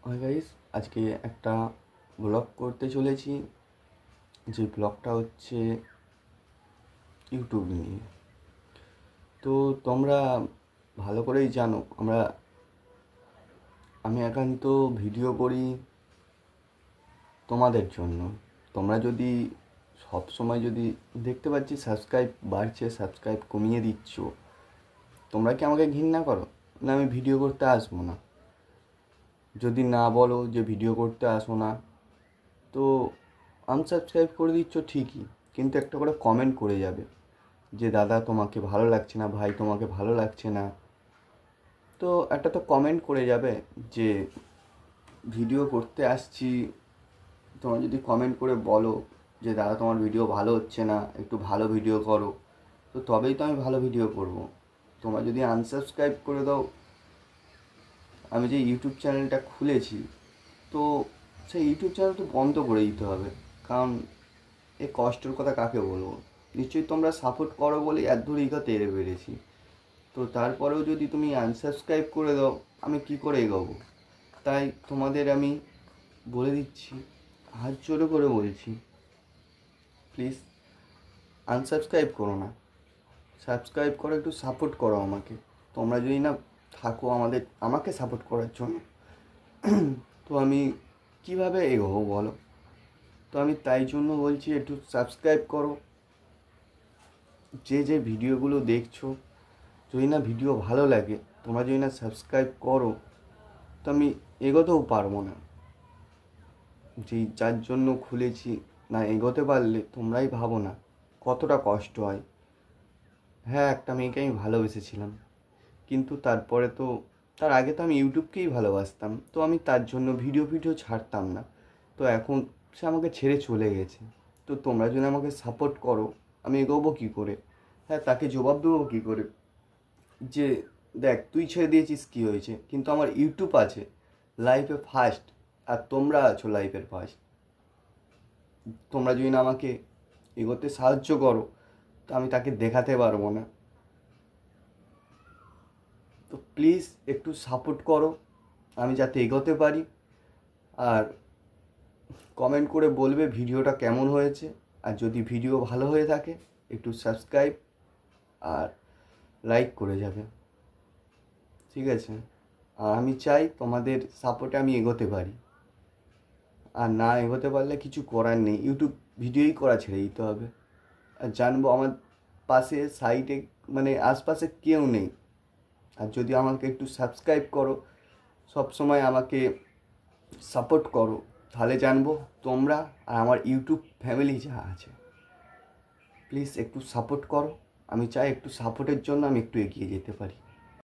Hi guys, আজকে একটা blog করতে চলেছি। যে ব্লগটা হচ্ছে ইউটিউব নিয়ে। তো তোমরা ভালো করেই জানো আমি একান্ত ভিডিও করি তোমাদের জন্য। তোমরা যদি সব সময় যদি দেখতে পাচ্ছি সাবস্ক্রাইব বাড়ছে, সাবস্ক্রাইব কমিয়ে দিচ্ছ, তোমরা কি আমাকে ঘৃণা করো? না আমি ভিডিও করতে আসবো না? যদি না বলো যে ভিডিও করতে আসো না, তো আনসাবস্ক্রাইব করে দিচ্ছ ঠিকই, কিন্তু একটা করে কমেন্ট করে যাবে যে দাদা তোমাকে ভালো লাগছে না, ভাই তোমাকে ভালো লাগছে না। তো একটা তো কমেন্ট করে যাবে যে ভিডিও করতে আসছি। তোমরা যদি কমেন্ট করে বলো যে দাদা তোমার ভিডিও ভালো হচ্ছে না, একটু ভালো ভিডিও করো, তো তবেই তো আমি ভালো ভিডিও করব। তোমরা যদি আনসাবস্ক্রাইব করে দাও, আমি যে ইউটিউব চ্যানেলটা খুলেছি, তো সেই ইউটিউব চ্যানেল তো বন্ধ করে দিতে হবে। কারণ এই কষ্টের কথা কাকে বলবো? নিশ্চয়ই তোমরা সাপোর্ট করো বলেই এত দূর এগোতে পেরেছি। তো তারপরেও যদি তুমি আনসাবস্ক্রাইব করে দাও, আমি কি করে এগোবো? তাই তোমাদের আমি বলে দিচ্ছি, হাত জোড়ো করে বলছি, প্লিজ আনসাবস্ক্রাইব করো না, সাবস্ক্রাইব করো, একটু সাপোর্ট করো আমাকে। তোমরা যদি না থাকো আমাকে সাপোর্ট করার জন্য, তো আমি কিভাবে এগোবো বলো? তো আমি তাই জন্য বলছি একটু সাবস্ক্রাইব করো। যে ভিডিওগুলো দেখছো, যদি না ভিডিও ভালো লাগে, তোমরা যদি না সাবস্ক্রাইব করো, তো আমি এগোতেও পারবো না। যার জন্য খুলেছি, না এগোতে পারলে তোমরাই ভাবো না কতটা কষ্ট হয়। হ্যাঁ, একটা মেয়েকে আমি ভালোবেসেছিলাম, কিন্তু তার আগে তো আমি ইউটিউবকেই ভালোবাসতাম, তো আমি তার জন্য ভিডিও ছাড়তাম না। তো এখন সে আমাকে ছেড়ে চলে গেছে। তো তোমরা যদি আমাকে সাপোর্ট করো, আমি এগোবো কী করে? হ্যাঁ, তাকে জবাব দেবো কী করে যে দেখ তুই ছেড়ে দিয়েছিস কী হয়েছে, কিন্তু আমার ইউটিউব আছে লাইফে ফার্স্ট, আর তোমরা আছো লাইফের ফার্স্ট। তোমরা যদি না আমাকে এগোতে সাহায্য করো, তো আমি তাকে দেখাতে পারবো না। তো প্লিজ একটু সাপোর্ট করো, আমি যাতে এগোতে পারি। আর কমেন্ট করে বলবে ভিডিওটা কেমন হয়েছে। আর যদি ভিডিও ভালো হয়ে থাকে, একটু সাবস্ক্রাইব আর লাইক করে যাবে, ঠিক আছে? আর আমি চাই তোমাদের সাপোর্টে আমি এগোতে পারি। আর না এগোতে পারলে কিছু করার নেই, ইউটিউব ভিডিওই করা ছেড়ে দিতে হবে। আর জানবো আমার পাশে সাইডে মানে আশপাশে কেউ নেই। আর যদি আমাকে একটু সাবস্ক্রাইব করো, সবসময় আমাকে সাপোর্ট করো, তাহলে জানবো তোমরা আর আমার ইউটিউব ফ্যামিলি যা আছে। প্লিজ একটু সাপোর্ট করো, আমি চাই একটু সাপোর্টের জন্য আমি একটু এগিয়ে যেতে পারি।